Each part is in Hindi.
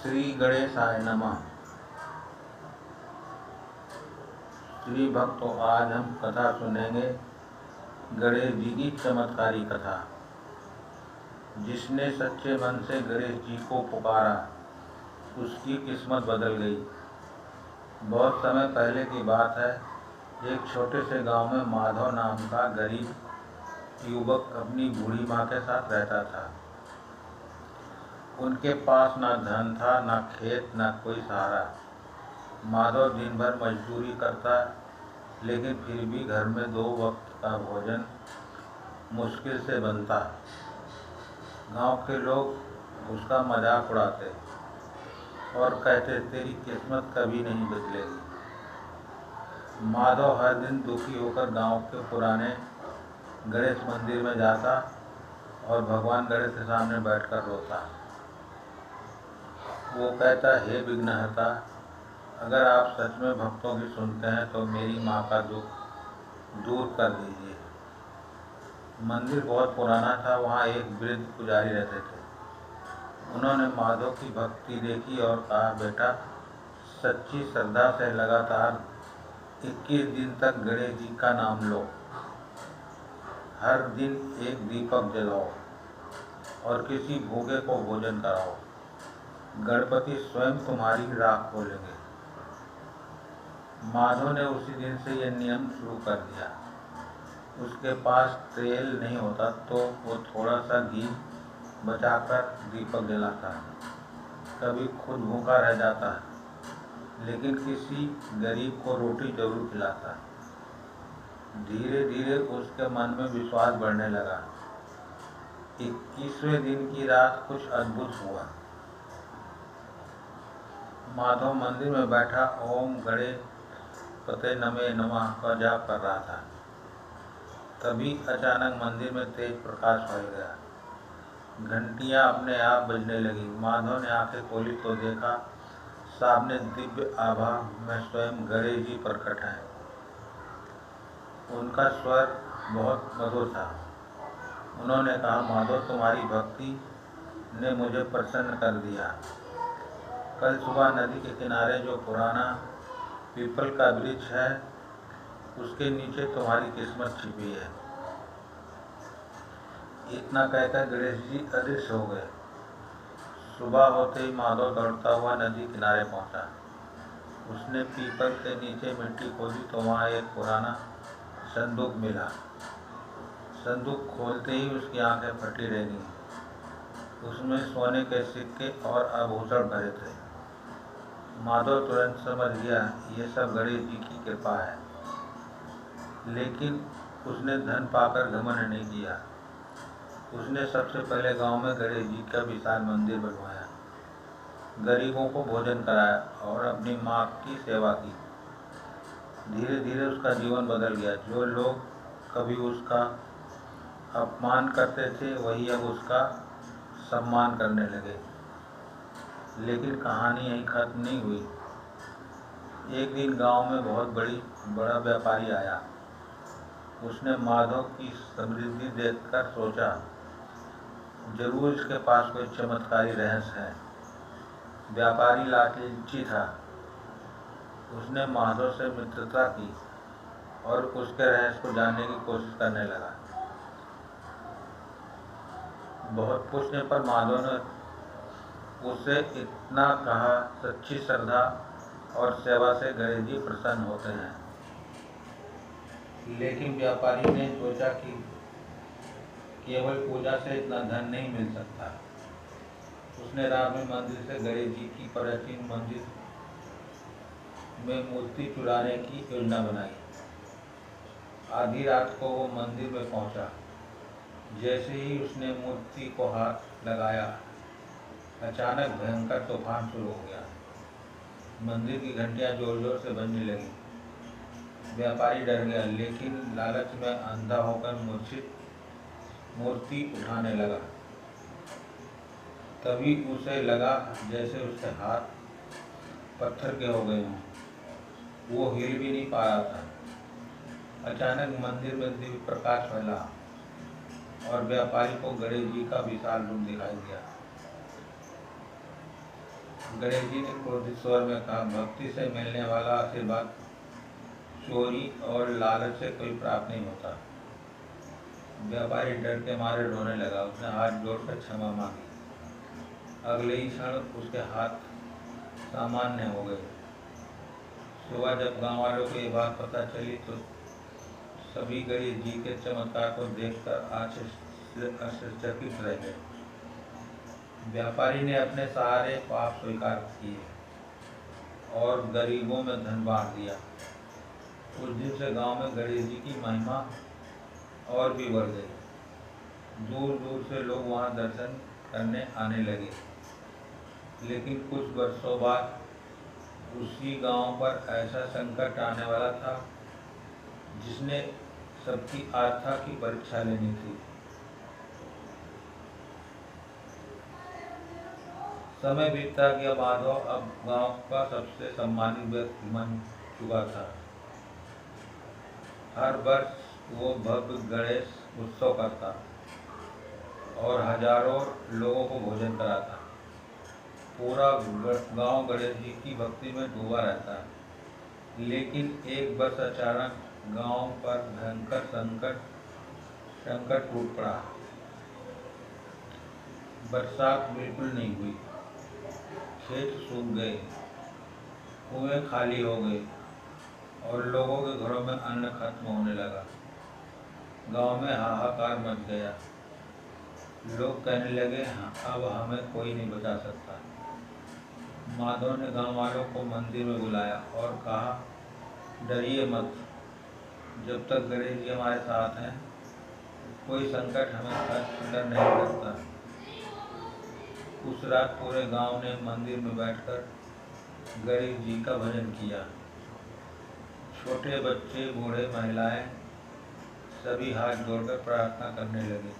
श्री गणेशाय नमः। श्री भक्तों, आज हम कथा सुनेंगे गणेश जी की चमत्कारी कथा। जिसने सच्चे मन से गणेश जी को पुकारा उसकी किस्मत बदल गई। बहुत समय पहले की बात है। एक छोटे से गांव में माधव नाम का गरीब युवक अपनी बूढ़ी माँ के साथ रहता था। उनके पास ना धन था, ना खेत, ना कोई सहारा। माधव दिन भर मजदूरी करता, लेकिन फिर भी घर में 2 वक्त का भोजन मुश्किल से बनता। गांव के लोग उसका मजाक उड़ाते और कहते, तेरी किस्मत कभी नहीं बदलेगी। माधव हर दिन दुखी होकर गांव के पुराने गणेश मंदिर में जाता और भगवान गणेश के सामने बैठकर रोता। वो कहता, हे विघ्नहर्ता, अगर आप सच में भक्तों की सुनते हैं तो मेरी माँ का दुख दूर कर दीजिए। मंदिर बहुत पुराना था। वहाँ एक वृद्ध पुजारी रहते थे। उन्होंने माधव की भक्ति देखी और कहा, बेटा, सच्ची श्रद्धा से लगातार 21 दिन तक गणेश जी का नाम लो। हर दिन एक दीपक जलाओ और किसी भूखे को भोजन कराओ। गणपति स्वयं तुम्हारी राख खोलेंगे। माधव ने उसी दिन से यह नियम शुरू कर दिया। उसके पास तेल नहीं होता तो वो थोड़ा सा घी बचाकर दीपक जलाता। कभी खुद भूखा रह जाता, लेकिन किसी गरीब को रोटी जरूर खिलाता। धीरे धीरे उसके मन में विश्वास बढ़ने लगा। 21वें दिन की रात कुछ अद्भुत हुआ। माधव मंदिर में बैठा ओम गणपते नमे नमः का जाप कर रहा था। तभी अचानक मंदिर में तेज प्रकाश फैल गया। घंटियां अपने आप बजने लगी। माधव ने आंखें खोली तो देखा, सामने दिव्य आभा में स्वयं गणेश जी प्रकट हैं। उनका स्वर बहुत मधुर था। उन्होंने कहा, माधव, तुम्हारी भक्ति ने मुझे प्रसन्न कर दिया। कल सुबह नदी के किनारे जो पुराना पीपल का वृक्ष है, उसके नीचे तुम्हारी किस्मत छिपी है। इतना कहकर गणेश जी अदृश्य हो गए। सुबह होते ही माधव दौड़ता हुआ नदी किनारे पहुंचा। उसने पीपल के नीचे मिट्टी खोदी तो वहां एक पुराना संदूक मिला। संदूक खोलते ही उसकी आंखें फटी रह गईं। उसमें सोने के सिक्के और आभूषण भरे थे। माधव तुरंत समझ गया, ये सब गणेश जी की कृपा है। लेकिन उसने धन पाकर घमंड नहीं किया। उसने सबसे पहले गांव में गणेश जी का विशाल मंदिर बनवाया, गरीबों को भोजन कराया और अपनी माँ की सेवा की। धीरे धीरे उसका जीवन बदल गया। जो लोग कभी उसका अपमान करते थे, वही अब उसका सम्मान करने लगे। लेकिन कहानी यहीं खत्म नहीं हुई। एक दिन गांव में बहुत बड़ा व्यापारी आया। उसने माधव की समृद्धि देखकर सोचा, जरूर इसके पास कोई चमत्कारी रहस्य है। व्यापारी लालची था। उसने माधव से मित्रता की और उसके रहस्य को जानने की कोशिश करने लगा। बहुत पूछने पर माधव ने उससे इतना कहा, सच्ची श्रद्धा और सेवा से गणेश जी प्रसन्न होते हैं। लेकिन व्यापारी ने सोचा कि केवल पूजा से इतना धन नहीं मिल सकता। उसने रात में मंदिर से गणेश जी की प्राचीन मंदिर में मूर्ति चुराने की योजना बनाई। आधी रात को वो मंदिर में पहुंचा। जैसे ही उसने मूर्ति को हाथ लगाया, अचानक भयंकर तूफान शुरू हो गया। मंदिर की घंटियां जोर जोर से बजने लगी। व्यापारी डर गया, लेकिन लालच में अंधा होकर मूर्छित मूर्ति उठाने लगा। तभी उसे लगा जैसे उसके हाथ पत्थर के हो गए हों। वो हिल भी नहीं पा रहा था। अचानक मंदिर में दिव्य प्रकाश फैला और व्यापारी को गणेश जी का विशाल रूप दिखाई दिया। गणेश जी ने क्रोधित स्वर में कहा, भक्ति से मिलने वाला आशीर्वाद चोरी और लालच से कोई प्राप्त नहीं होता। व्यापारी डर के मारे रोने लगा। उसने हाथ जोड़कर क्षमा मांगी। अगले ही क्षण उसके हाथ सामान्य हो गए। सुबह जब गांव वालों को ये बात पता चली तो सभी गणेश जी के चमत्कार को देखकर आश्चर्यचकित रह गए। व्यापारी ने अपने सारे पाप स्वीकार किए और गरीबों में धन बांट दिया। उस दिन से गांव में गणेश जी की महिमा और भी बढ़ गई। दूर दूर से लोग वहां दर्शन करने आने लगे। लेकिन कुछ वर्षों बाद उसी गांव पर ऐसा संकट आने वाला था जिसने सबकी आस्था की परीक्षा लेनी थी। समय बीतता गया। माधव अब गांव का सबसे सम्मानित व्यक्ति बन चुका था। हर वर्ष वो भव्य गणेश उत्सव करता और हजारों लोगों को भोजन कराता। पूरा गांव गणेश जी की भक्ति में डूबा रहता है। लेकिन एक वर्ष अचानक गांव पर भयंकर संकट टूट पड़ा। बरसात बिल्कुल नहीं हुई। खेत सूख गए, कुएं खाली हो गए और लोगों के घरों में अन्न खत्म होने लगा। गांव में हाहाकार मच गया। लोग कहने लगे, अब हमें कोई नहीं बचा सकता। माधव ने गांव वालों को मंदिर में बुलाया और कहा, डरिए मत। जब तक गणेश जी हमारे साथ हैं, कोई संकट हमें अंदर नहीं करता। उस रात पूरे गांव ने मंदिर में बैठकर गणेश जी का भजन किया। छोटे बच्चे, बूढ़े, महिलाएं सभी हाथ जोड़कर प्रार्थना करने लगे।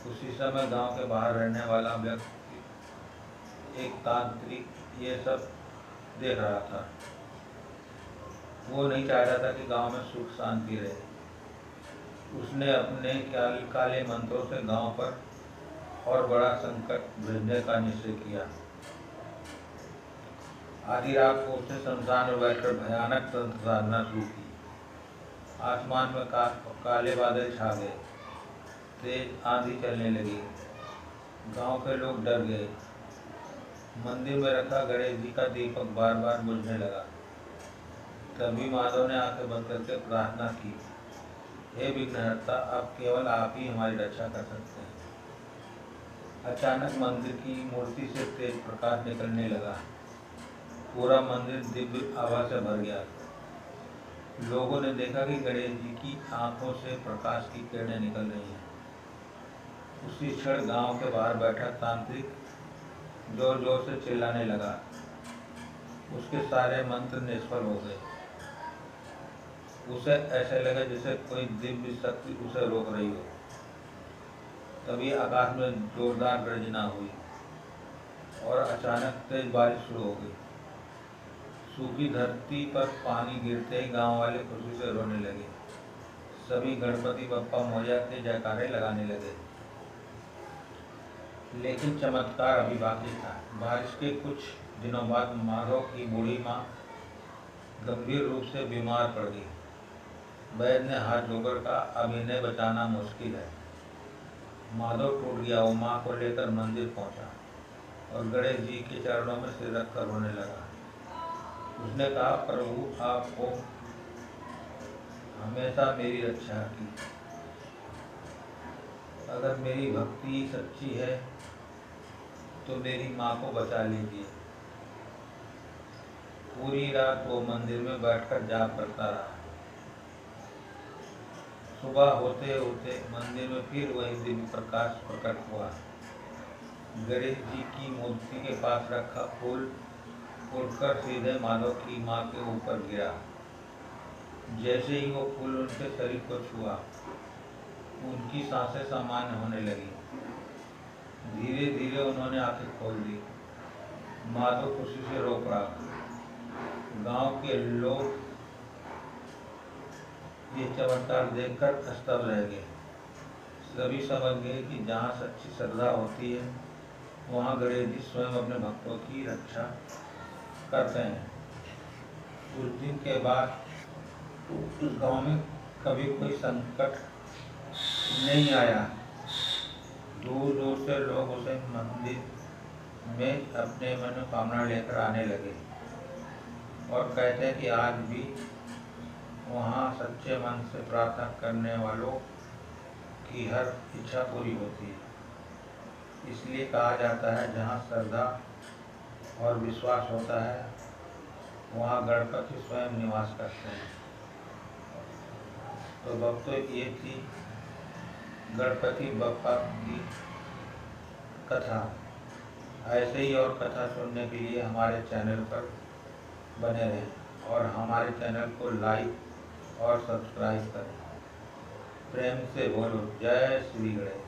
उसी समय गांव के बाहर रहने वाला व्यक्ति, एक तांत्रिक, ये सब देख रहा था। वो नहीं चाहता था कि गांव में सुख शांति रहे। उसने अपने काले मंत्रों से गांव पर और बड़ा संकट भेजने का निश्चय किया। आधी रात को उसने शमशान में बैठकर भयानक तंत्र साधना शुरू की। आसमान में काले बादल छा गए। तेज आंधी चलने लगी। गांव के लोग डर गए। मंदिर में रखा गणेश जी का दीपक बार बार बुझने लगा। तभी माधव ने आंखें बंद करके प्रार्थना की, हे विघ्नहर्ता, अब केवल आप ही हमारी रक्षा कर सकते हैं। अचानक मंदिर की मूर्ति से तेज प्रकाश निकलने लगा। पूरा मंदिर दिव्य आभा से भर गया। लोगों ने देखा कि गणेश जी की आंखों से प्रकाश की किरणें निकल रही हैं। उसी क्षण गांव के बाहर बैठा तांत्रिक जोर जोर से चिल्लाने लगा। उसके सारे मंत्र निष्फल हो गए। उसे ऐसे लगा जैसे कोई दिव्य शक्ति उसे रोक रही हो। तभी आकाश में जोरदार गर्जना हुई और अचानक तेज बारिश शुरू हो गई। सूखी धरती पर पानी गिरते ही गांव वाले खुशी से रोने लगे। सभी गणपति बप्पा मोरया के जयकारे लगाने लगे। लेकिन चमत्कार अभी बाकी था। बारिश के कुछ दिनों बाद माधव की बूढ़ी माँ गंभीर रूप से बीमार पड़ गई। वैद्य ने हाथ जोड़कर कहा, अब इन्हें बचाना मुश्किल है। माधव टूट गया। वो माँ को लेकर मंदिर पहुंचा और गणेश जी के चरणों में सिर रखकर रोने लगा। उसने कहा, प्रभु, आपको हमेशा मेरी रक्षा की। अगर मेरी भक्ति सच्ची है तो मेरी माँ को बचा लीजिए। पूरी रात वो मंदिर में बैठकर जाप करता रहा। सुबह होते होते मंदिर में फिर वही दिव्य प्रकाश प्रकट हुआ। गणेश जी की मूर्ति के पास रखा फूल उड़कर सीधे माधव की माँ के ऊपर गिरा। जैसे ही वो फूल उनके शरीर को छुआ, उनकी सांसें सामान्य होने लगी। धीरे धीरे उन्होंने आंखें खोल दी। माधव खुशी से रो पड़ा। गांव के लोग ये चमत्कार देखकर स्तब्ध रह गए। सभी समझ गए कि जहाँ सच्ची श्रद्धा होती है वहाँ गणेश जी स्वयं अपने भक्तों की रक्षा करते हैं। उस दिन के बाद उस गांव में कभी कोई संकट नहीं आया। दूर दूर से लोग उसे मंदिर में अपने मनोकामना लेकर आने लगे और कहते हैं कि आज भी वहाँ सच्चे मन से प्रार्थना करने वालों की हर इच्छा पूरी होती है। इसलिए कहा जाता है जहाँ श्रद्धा और विश्वास होता है वहाँ गणपति स्वयं निवास करते हैं। तो भक्तों ये थी गणपति बप्पा की कथा। ऐसे ही और कथा सुनने के लिए हमारे चैनल पर बने रहें और हमारे चैनल को लाइक और सब्सक्राइब करें। प्रेम से बोलो जय श्री गणेश।